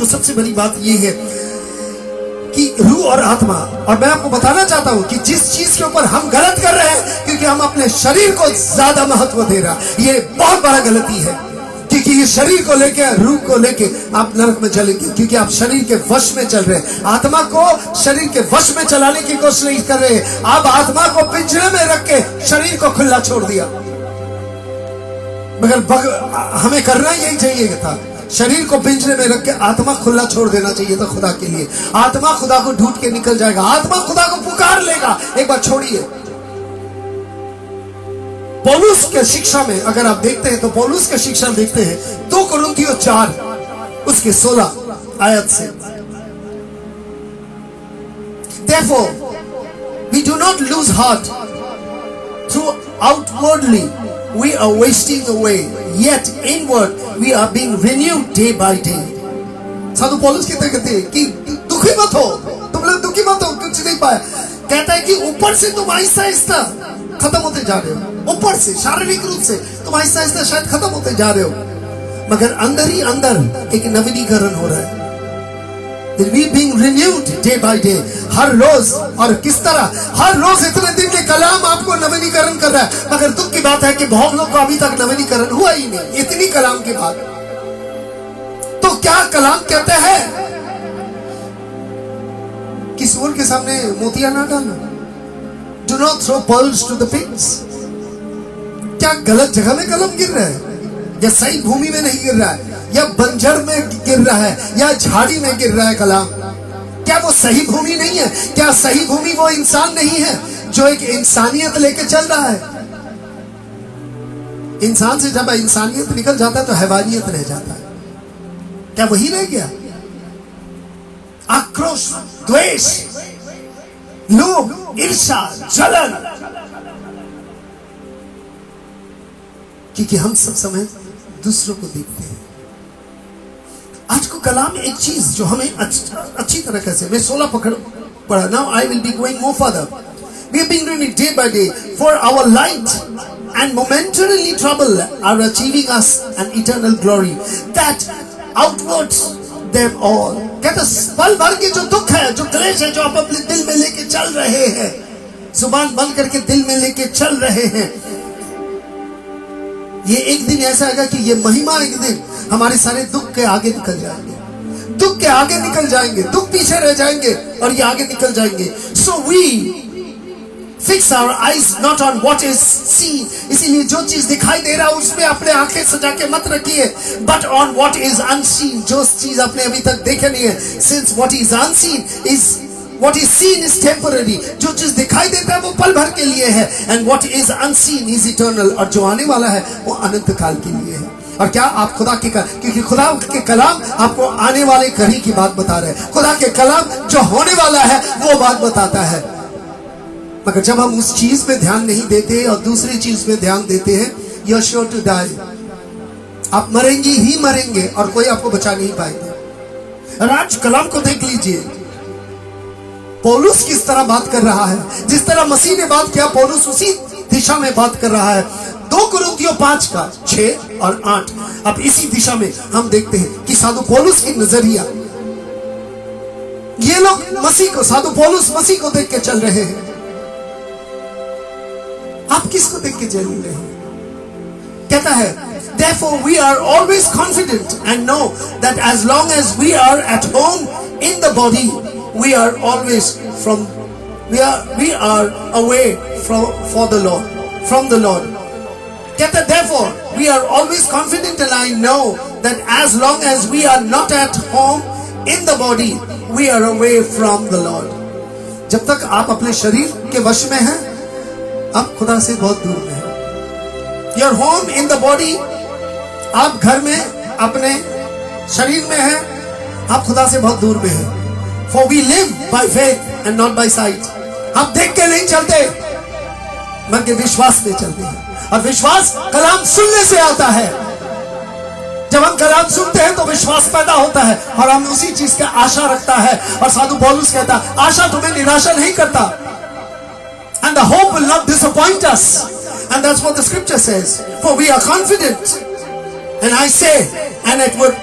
सबसे बड़ी बात ये है कि रूह और आत्मा। और मैं आपको बताना चाहता हूं कि जिस चीज के ऊपर हम गलत कर रहे हैं, क्योंकि हम अपने शरीर को ज्यादा महत्व दे रहा है, ये बहुत बड़ा गलती है। क्योंकि ये शरीर को लेके, रूह को लेके आप नरक में चलेंगे, क्योंकि आप शरीर के वश में चल रहे हैं। आत्मा को शरीर के वश में चलाने की कोशिश नहीं कर रहे हैं। आप आत्मा को पिंजरे में रख के शरीर को खुला छोड़ दिया। मगर हमें करना यही चाहिए था, शरीर को पिंजरे में रख के आत्मा खुला छोड़ देना चाहिए था खुदा के लिए। आत्मा खुदा को ढूंढ के निकल जाएगा, आत्मा खुदा को पुकार लेगा। एक बार छोड़िए, पौलुस के शिक्षा में अगर आप देखते हैं तो पौलुस के शिक्षा में देखते हैं 2 कुरिन्थियों 4 उसके 16 आयत से, Therefore, we do not lose heart. Through outwardly we are wasting away, yet inward we are being renewed day by day. साधु पौलुस कहते हैं कि दुखी मत हो, तुम लोग दुखी मत हो, कुछ नहीं पाया। कहता है कि ऊपर से तुम आहिस्ता आहिस्ता खत्म होते जा रहे हो, ऊपर से शारीरिक रूप से तुम आहिस्ता आहिस्ता शायद खत्म होते जा रहे हो, मगर अंदर ही अंदर एक नवीनीकरण हो रहा है। We being renewed day by day, हर रोज। और किस तरह? हर रोज इतने दिन के कलाम आपको नवीनीकरण कर रहा है, मगर दुख की बात है कि बहुत लोगों को अभी तक नवीनीकरण हुआ ही नहीं, इतनी कलाम के बाद। तो क्या कलाम कहते हैं कि सूअर के सामने मोतिया ना डालो, Do not throw pearls to the pigs। क्या गलत जगह में कलम गिर रहा है, या सही भूमि में नहीं गिर रहा है, या बंजर में गिर रहा है, या झाड़ी में गिर रहा है कलाम? क्या वो सही भूमि नहीं है? क्या सही भूमि वो इंसान नहीं है जो एक इंसानियत लेके चल रहा है? इंसान से जब इंसानियत निकल जाता है तो हैवानियत रह जाता है। क्या वही रह गया? आक्रोश, द्वेष, लोभ, ईर्ष्या, जलन। क्योंकि हम सब समय दूसरों को देखते हैं। आज को कलाम एक चीज जो हमें अच्छी तरह से, मैं 16 पढ़ा। Now I will be going more further. We are being renewed day by day, for our light and momentarily trouble are achieving us an eternal glory that outweighs them all। कहता पल भर के जो दुख है, जो क्लेश है, जो आप अपने दिल में लेके चल रहे हैं, जुबान बंद करके दिल में लेके चल रहे हैं, ये एक दिन ऐसा आएगा कि ये महिमा एक दिन हमारे सारे दुख के आगे निकल जाएंगे, दुख के आगे निकल जाएंगे, दुख पीछे रह जाएंगे और ये आगे निकल जाएंगे। So we fix our eyes not on what is seen। इसीलिए जो चीज दिखाई दे रहा है उसमें अपने आंखें सजा के मत रखिए, but on what is unseen। जो चीज आपने अभी तक देखे नहीं है, since what is unseen is what is seen is temporary। जो चीज दिखाई देता है वो पल भर के लिए है, and what is unseen is eternal। और जो आने वाला है वो अनंत काल के लिए है। और क्या आप खुदा के क्योंकि खुदा के कलाम आपको आने वाले घड़ी की बात बता रहे हैं, खुदा के कलाम जो होने वाला है वो बात बताता है। मगर जब हम उस चीज पे ध्यान नहीं देते और दूसरी चीज पे ध्यान देते हैं, you are sure to die. आप मरेंगे ही मरेंगे और कोई आपको बचा नहीं पाएगा। और आज कलाम को देख लीजिए, पौलुस किस तरह बात कर रहा है। जिस तरह मसीह ने बात किया, पौलुस उसी दिशा में बात कर रहा है। 2 कुरिन्थियों 5 का 6 और 8। अब इसी दिशा में हम देखते हैं कि साधु पौलुस की नजरिया, ये लोग मसीह को, साधु पौलुस मसीह को देख के चल रहे हैं। आप किसको देख के चल रहे हैं? कहता है, therefore we are always confident and know that as long as we are at home in the body, we are always we are away from the Lord। कहता है, therefore we are always confident and I know that as long as we are not at home in the body, we are away from the Lord। जब तक आप अपने शरीर के वश में हैं, आप खुदा से बहुत दूर में हैं। Your home in the body, आप घर में अपने शरीर में हैं, आप खुदा से बहुत दूर में हैं। For we live by faith and not by sight। हम देख के नहीं चलते, बल्कि विश्वास में चलते हैं। और विश्वास कलाम सुनने से आता है। जब हम कलाम सुनते हैं तो विश्वास पैदा होता है और हम उसी चीज का आशा रखता है। और साधु पौलुस कहता, आशा तुम्हें निराशा नहीं करता। And the hope will not disappoint us। And that's what the scripture says। For we are confident, and I say, and it would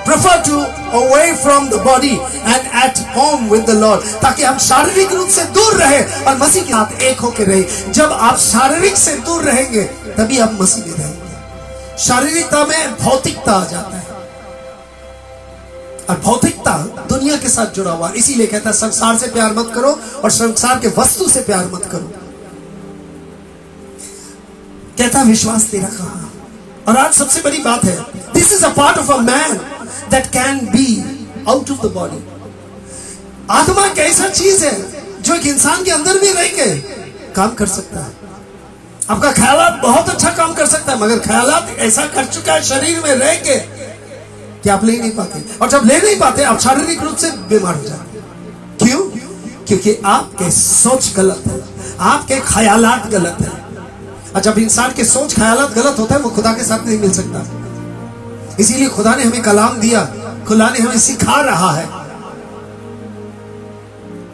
prefer to away from the body and at home with the Lord, ताकि हम शारीरिक रूप से दूर रहे और मसीह के साथ एक होकर रहे। जब आप शारीरिक से दूर रहेंगे तभी आप मसीह में रहेंगे। शारीरिकता में भौतिकता आ जाता है और भौतिकता दुनिया के साथ जुड़ा हुआ, इसीलिए कहता है संसार से प्यार मत करो और संसार के वस्तु से प्यार मत करो। कहता विश्वास तेरा कहां। और आज सबसे बड़ी बात है, this is a part of a man that can be out of the body. आत्मा एक ऐसा चीज है जो एक इंसान के अंदर भी रह के काम कर सकता है। आपका ख्यालात बहुत अच्छा काम कर सकता है, मगर ख्यालात ऐसा कर चुका है शरीर में रह के कि आप ले नहीं पाते, और जब ले नहीं पाते आप शारीरिक रूप से बीमार हो जाते। क्यों? क्योंकि आपके सोच गलत है, आपके ख्यालात गलत है। और जब इंसान के सोच ख्यालात गलत होता है वो खुदा के साथ नहीं मिल सकता। इसीलिए खुदा ने हमें कलाम दिया, खुदा ने हमें सिखा रहा है।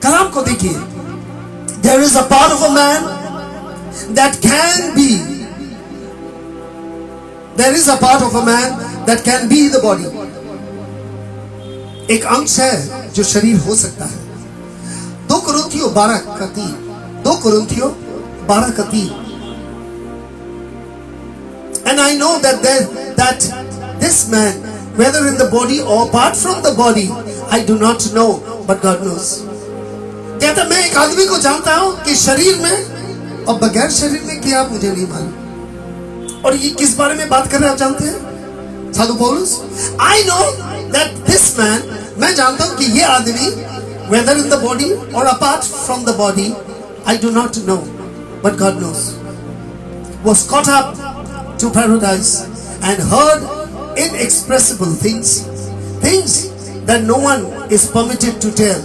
कलाम को देखिए, there is a part of a man that can be, there is a part of a man that can be the body. एक अंश है जो शरीर हो सकता है। 2 कुरिन्थियों 12:3, 2 कुरिन्थियों 12:3। And I know that this man, whether in the body or apart from the body, I do not know, but God knows. कहता मैं एक आदमी को जानता हूं कि शरीर में और बगैर शरीर में क्या मुझे नहीं मालूम। और ये किस बारे में बात कर रहे हैं आप जानते हैं? साधु पौलुस, I know that this man, मैं जानता हूं कि ये आदमी, whether in the body or apart from the body, I do not know, but God knows, was caught up to paradise and heard inexpressible things that no one is permitted to tell.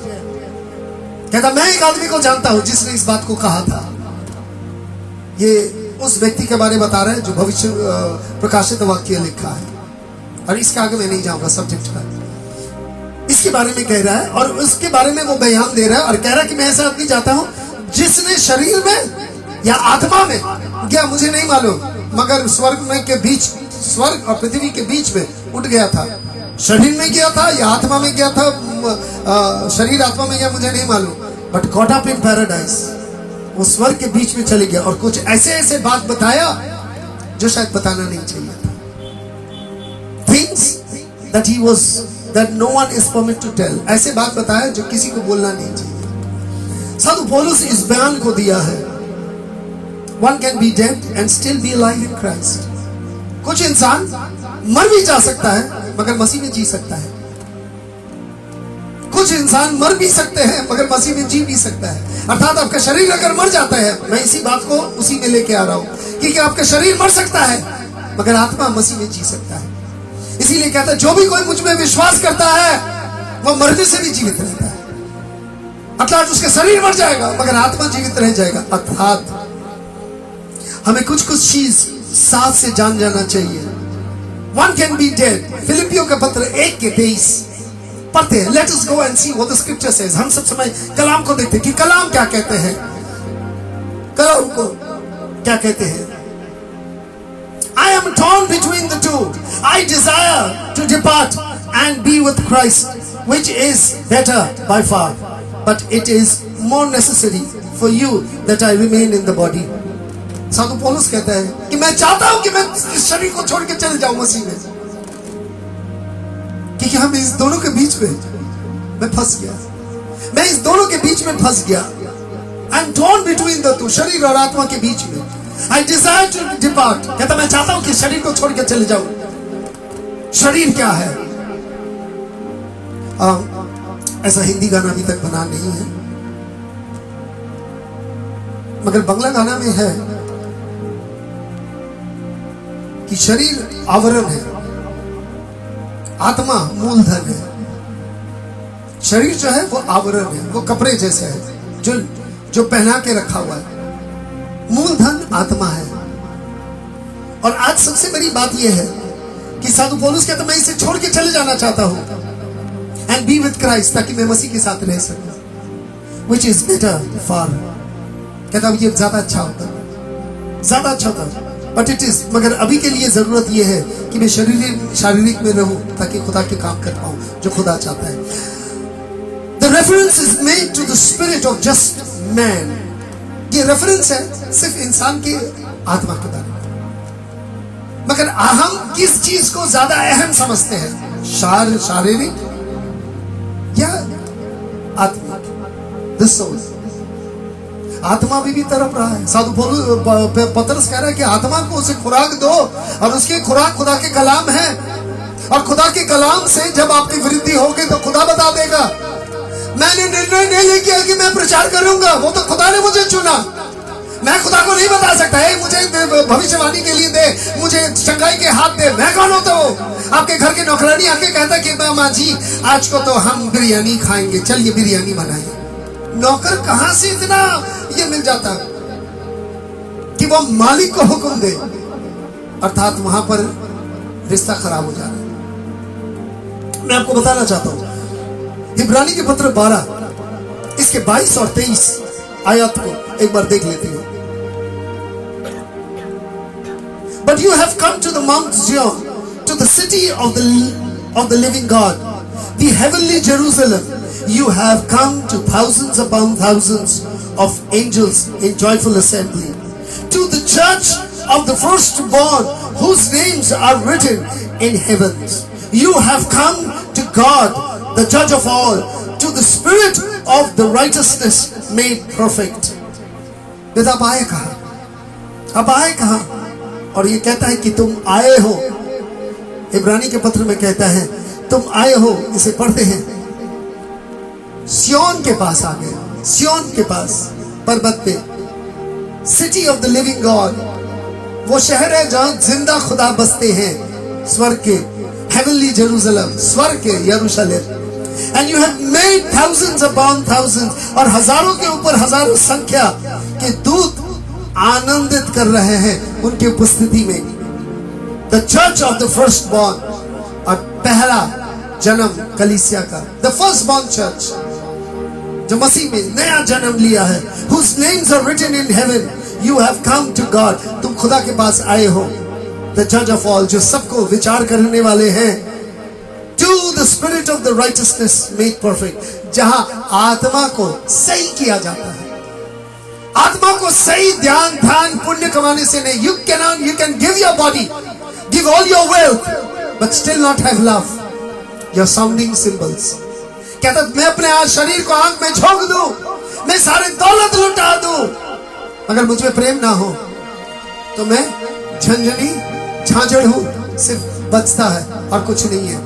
कहता मैं एक आदमी को जानता हूं जिसने इस बात को कहा था। ये उस व्यक्ति के बारे में बता रहे हैं जो भविष्य प्रकाशित वाक्य लिखा है, और इसके आगे मैं नहीं जाऊंगा सब्जेक्ट पर। इसके बारे में कह रहा है और उसके बारे में वो बयान दे रहा है और कह रहा है कि मैं ऐसा आदमी चाहता हूं जिसने शरीर में या आत्मा में क्या मुझे नहीं मालूम, मगर स्वर्ग में के बीच, स्वर्ग और पृथ्वी के बीच में उठ गया था। शरीर में गया था या आत्मा में गया था, शरीर आत्मा में गया मुझे नहीं मालूम, but caught up in paradise, वो स्वर्ग के बीच में चले गया और कुछ ऐसे ऐसे बात बताया जो शायद बताना नहीं चाहिए था। Things that he was, that no one is permitted to tell, ऐसे बात बताया जो किसी को बोलना नहीं चाहिए। साधु पौलुस इस बयान को दिया है, One can be dead and still be alive in Christ. कुछ इंसान मर भी जा सकता है मगर मसीह में जी सकता है। कुछ इंसान मर भी सकते हैं मगर मसीह में जी भी सकता है। अर्थात आपका शरीर अगर मर जाता है, मैं इसी बात को उसी में लेके आ रहा हूं, क्योंकि आपका शरीर मर सकता है मगर आत्मा मसीह में जी सकता है। इसीलिए कहता है जो भी कोई मुझ में विश्वास करता है वह मरने से भी जीवित रहता है। अर्थात उसका शरीर मर जाएगा मगर आत्मा जीवित रह जाएगा। अर्थात हमें कुछ कुछ चीज साथ से जान जाना चाहिए। One can be dead. फिलिपियों का पत्र 1:23 पढ़ते हैं। Let us go and see what the scripture says. हम सब समय कलाम को देखते हैं कि कलाम क्या कहते हैं, कलाम को क्या कहते हैं। I am torn between the two. I desire to depart and be with Christ, which is better by far. But it is more necessary for you that I remain in the body. साधु पौलुस कहता है कि मैं चाहता हूं कि मैं इस शरीर को छोड़ के चले जाऊं मसीह में, क्योंकि हम इस दोनों के बीच में मैं फंस गया, मैं इस दोनों के बीच में फंस गया। I am torn between the two, शरीर और आत्मा के बीच में। आई डिजायर टू डिपार्ट, कहता मैं चाहता हूं कि शरीर को छोड़ के चले जाऊं। शरीर क्या है? ऐसा हिंदी गाना अभी तक बना नहीं है, मगर बंगला गाना में है कि शरीर आवरण है, आत्मा मूलधन है। शरीर जो है वो आवरण है, वो कपड़े जैसे है जो पहना के रखा हुआ है। मूलधन आत्मा है। और आज सबसे बड़ी बात यह है कि साधु पौलुस कहता मैं इसे छोड़ के चले जाना चाहता हूं एंड बी विद क्राइस्ट, ताकि मैं मसीह के साथ रह सकूं, which is better far। कहता ये ज्यादा अच्छा होता, ज्यादा अच्छा होता। बट इट इज, मगर अभी के लिए जरूरत यह है कि मैं शारीरिक में रहूं ताकि खुदा के काम कर पाऊं जो खुदा चाहता है. The reference is made to the spirit of just man. ये रेफरेंस है सिर्फ इंसान की आत्मा के बारे में, मगर हम किस चीज को ज्यादा अहम समझते हैं, शारीरिक या आत्मिक? The soul. आत्मा भी तड़प रहा है. साधु पतरस कह रहा है कि आत्मा को उसे खुराक दो, और उसकी खुराक खुदा के कलाम है, और खुदा के कलाम से जब आपकी वृद्धि होगी तो खुदा बता देगा. मैंने निर्णय नहीं किया कि मैं प्रचार करूंगा, वो तो खुदा ने मुझे चुना. मैं खुदा को नहीं बता सकता है मुझे भविष्यवाणी के लिए दे, मुझे चंगाई के हाथ दे. मैं कौन होता हूँ? आपके घर के नौकरानी आके कहता कि माँ जी आज को तो हम बिरयानी खाएंगे, चलिए बिरयानी बनाइए. नौकर कहां से इतना ये मिल जाता कि वो मालिक को हुक्म दे, अर्थात वहां पर रिश्ता खराब हो जाता है. मैं आपको बताना चाहता हूं, इब्रानी के पत्र 12 इसके 22 और 23 आयत को एक बार देख लेते हैं. But you have come to the Mount Zion, to the city of the living God, the heavenly Jerusalem. You have come to thousands upon thousands of angels in joyful assembly, to the church of the firstborn whose names are written in heavens. You have come to God, the judge of all, to the spirit of the righteousness made perfect. पिता अब आए कहाँ? अब आए कहाँ? और ये कहता है कि तुम आए हो. इब्रानी के पत्र में कहता है तुम आए हो. इसे पढ़ते हैं, सियोन के पास आ गए, सियोन के पास पर्वत पे. City of the living God, वो शहर है जहां जिंदा खुदा बसते हैं, स्वर्ग के. हेवनली जेरूसलम, स्वर्ग के यरूशलेम. And you have made thousands upon thousands, और हजारों के ऊपर हजारों संख्या के दूत आनंदित कर रहे हैं उनकी उपस्थिति में. The church of the firstborn, और पहला जन्म कलीसिया का, the firstborn church जो मसीह में नया जन्म लिया है, whose names are written in heaven. You have come to God, तुम खुदा के पास आए हो. The judge of all, जो सबको विचार करने वाले हैं. To the spirit of the righteousness made perfect, जहां आत्मा को सही किया जाता है. आत्मा को सही ध्यान पुण्य कमाने से नहीं. You can give your body, give all your wealth, but still not have love. You're sounding cymbals. कहता मैं अपने आज शरीर को आंख में झोंक दूं, मैं सारे दौलत लुटा दूं, अगर मुझ में प्रेम ना हो तो मैं झंझनी झांझड़ हूं, सिर्फ बचता है और कुछ नहीं है.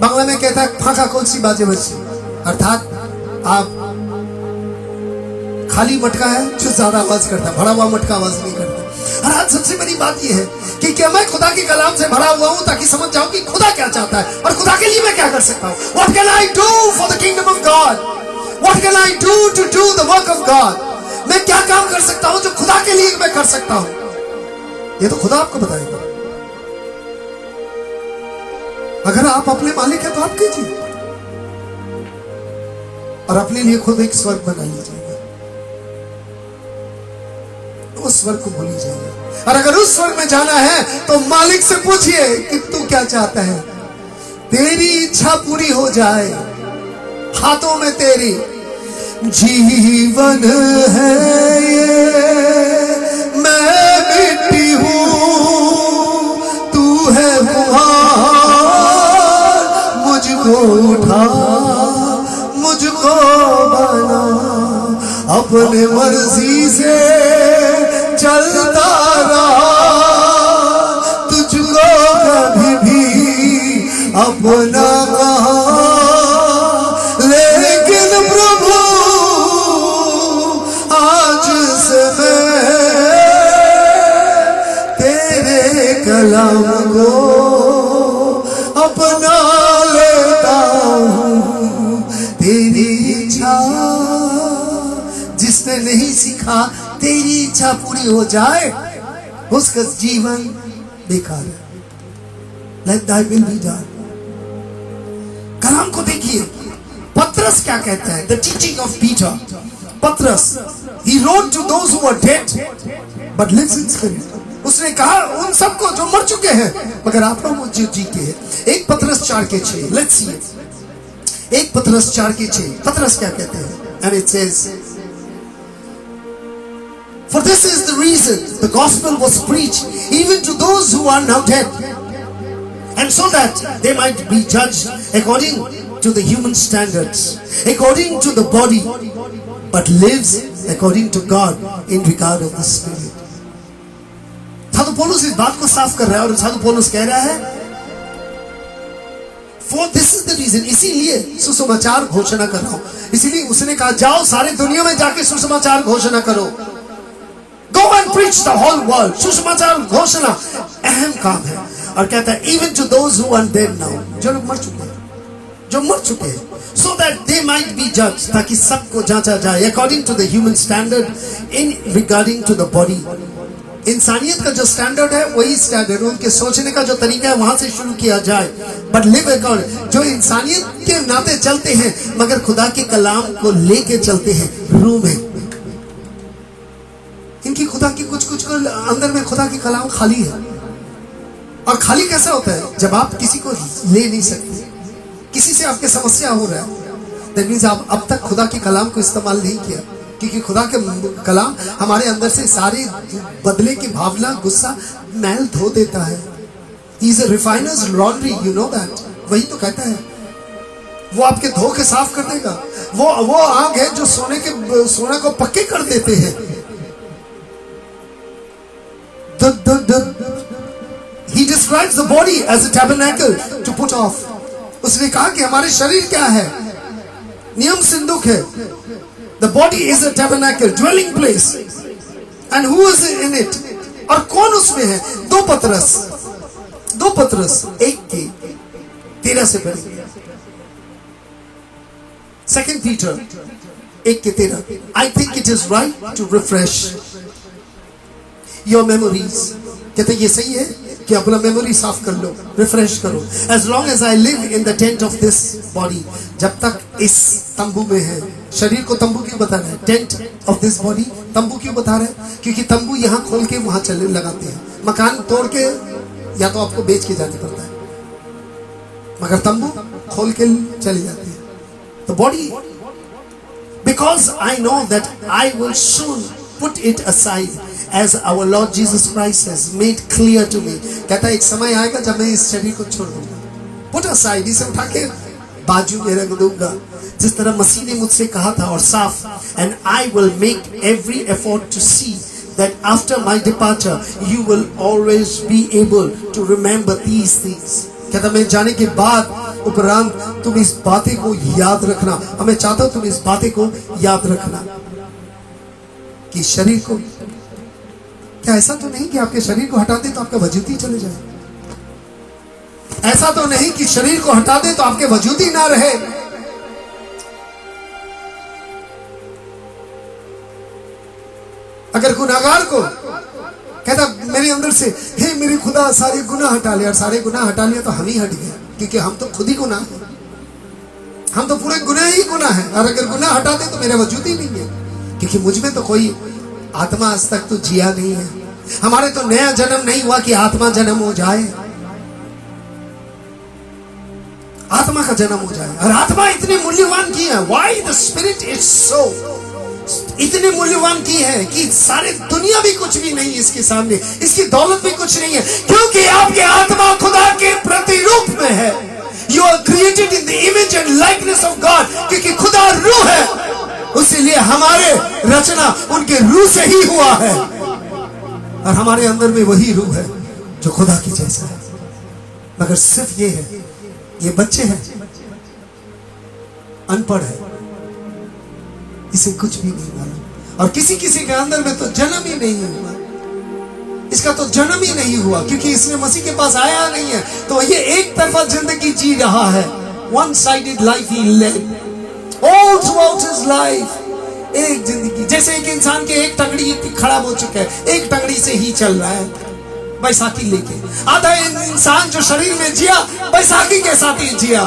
बांग्ला में कहता है फांका कोलसी बाजे बच्ची, अर्थात आप खाली मटका है जो ज्यादा आवाज करता, भरा हुआ मटका आवाज नहीं करता. और आज सबसे बड़ी बात यह है कि क्या मैं खुदा के कलाम से भरा हुआ हूं ताकि समझ जाऊं कि खुदा क्या चाहता है और खुदा के लिए मैं क्या कर सकता हूं. What can I do for the kingdom of God? What can I do to do the work of God? मैं क्या काम कर सकता हूं जो खुदा के लिए मैं कर सकता हूं? ये तो खुदा आपको बताएगा. अगर आप अपने मालिक हैं तो आप कीजिए, और अपने लिए खुद एक स्वर्ग बना लीजिएगा. उस स्वर्ग को भूल जाइए. और अगर उस स्वर्ग में जाना है तो मालिक से पूछिए कि तू क्या चाहता है. तेरी इच्छा पूरी हो जाए, हाथों में तेरी जीवन है ये, मैं मिट्टी हूं, तू है मुझको उठा, मुझको बना, अपने मर्जी से चलता रहा, तुझको कभी भी अपना कहा. लेकिन प्रभु आज से मैं तेरे कलाम को अपना तेरी इच्छा. जिसने नहीं सीखा तेरी इच्छा पूरी हो जाए उसका जीवन बेकार है. Let thy will be done. कलाम को देखिए, पत्रस क्या कहता है. The teaching of Peter. पत्रस, he wrote to those who were dead but lives in spirit. उस उसने कहा उन सबको जो मर चुके हैं, मगर आप लोग जो जीते हैं। 1 पतरस 4:6, लेट्स सी इट। 1 पतरस 4:6, पतरस क्या कहते हैं? And it says, For this is the reason the gospel was preached even to those who are now dead, and so that they might be judged according to the human standards, according to the body, but lives according to God in regard of the spirit. साधु पौलुस इस बात को साफ कर रहा है और साधु पौलुस कह रहा है, For this is the reason, इसीलिए सुसमाचार घोषणा कर रहा हूं। इसीलिए उसने कहा जाओ सारी दुनिया में जाके सुसमाचार घोषणा करो। Go and preach the whole world. सुसमाचार घोषणा अहम काम है। और कहता है even to those who are dead now, जो लोग मर चुके हैं, जो मर चुके हैं, so that they might be judged, ताकि सबको जांचा जाए according to the human standard in regarding to the body. इंसानियत का जो स्टैंडर्ड है वही स्टैंडर्ड, उनके सोचने का जो तरीका है वहां से शुरू किया जाए। बट लिव अकॉर्डिंग, जो इंसानियत के नाते चलते हैं मगर खुदा के कलाम को लेके चलते हैं रूह में। इनकी खुदा की कुछ कुछ अंदर में खुदा की कलाम खाली है। और खाली कैसा होता है? जब आप किसी को ले नहीं सकते, किसी से आपके समस्या हो रहा है, दैट मींस आप अब तक खुदा के कलाम को इस्तेमाल नहीं किया, क्योंकि खुदा के कलाम हमारे अंदर से सारी बदले की भावना, गुस्सा, मैल धो देता है। He is a refiner's laundry, you know that. वही तो कहता है, वो आपके धो के साफ कर देगा। वो आग है जो सोने को पक्के कर देते हैं। He describes the body as a tabernacle to put off. उसने कहा कि हमारे शरीर क्या है? नियम सिंदूक है। The body is a tabernacle, dwelling place. And who is in it? और कौन उसमें है? 2 पतरस 1:13 से पढ़ेंगे। 2 Peter 1:13. I think it is right to refresh your memories. कहते ये सही है कि अपना मेमोरी साफ कर लो, रिफ्रेश करो। As long as I live in the tent of this body, जब तक इस तंबू में है। शरीर को तंबू क्यों बता रहा है? टेंट ऑफ दिस बॉडी, तंबू क्यों बता रहा है? क्योंकि तंबू यहाँ खोल के वहां चले लगाते हैं। मकान तोड़ के या तो आपको बेच के जाना पड़ता है, मगर तंबू खोल के चले जाते हैं। तो body, because I know that I will soon put it aside as our Lord Jesus Christ has made clear to me. कहता है एक समय आएगा जब मैं इस शरीर को छोड़ दूंगा। Put aside, इसे उठा के बाजू में रख दूंगा, जिस तरह मसीह ने मुझसे कहा था और साफ। And I will make every effort to see that after my departure you will always be able to remember these things. कहता मैं जाने के बाद उपरांत तुम इस बातें को याद रखना। हमें चाहता हूं तुम इस बातें को याद रखना कि शरीर को, क्या ऐसा तो नहीं कि आपके शरीर को हटा दे तो आपका वजूद ही चले जाए? ऐसा तो नहीं कि शरीर को हटा दे तो आपके वजूद ही ना रहे। अगर गुनाहगार को कहता मेरे अंदर से, हे मेरे खुदा सारे गुनाह हटा ले, और सारे गुनाह हटा लिया तो हम ही हट गए, क्योंकि हम तो खुद ही गुनाह है, हम तो पूरे गुनाह ही गुनाह है। और अगर गुनाह हटा दे तो मेरा वजूद ही नहीं है, क्योंकि मुझ में तो कोई आत्मा आज तक तो जिया नहीं है। हमारे तो नया जन्म नहीं हुआ कि आत्मा जन्म हो जाए, आत्मा का जन्म हो जाए। और आत्मा इतनी मूल्यवान की है, why the spirit is so, इतनी मूल्यवान की है कि सारे दुनिया भी कुछ भी नहीं इसके सामने, इसकी दौलत भी कुछ नहीं है, क्योंकि आपके आत्मा खुदा के प्रतिरूप में है। You are created in the image and likeness of God, क्योंकि खुदा रूह है, इसीलिए हमारे रचना उनके रूह से ही हुआ है। और हमारे अंदर में वही रूह है जो खुदा की जैसा है। मगर सिर्फ ये है, ये बच्चे हैं, अनपढ़ है, इसे कुछ भी नहीं मालूम। और किसी किसी के अंदर में तो जन्म ही नहीं हुआ, इसका तो जन्म ही नहीं हुआ, क्योंकि इसने मसीह के पास आया नहीं है। तो ये एक तरफा जिंदगी जी रहा है, वन साइडेड लाइफ ही led all throughout his life. एक जिंदगी, जैसे एक इंसान के एक टंगड़ी खराब हो चुका है, एक टंगड़ी से ही चल रहा है बैसाखी लेके। आधा इंसान जो शरीर में जिया बैसाखी के साथ ही जिया।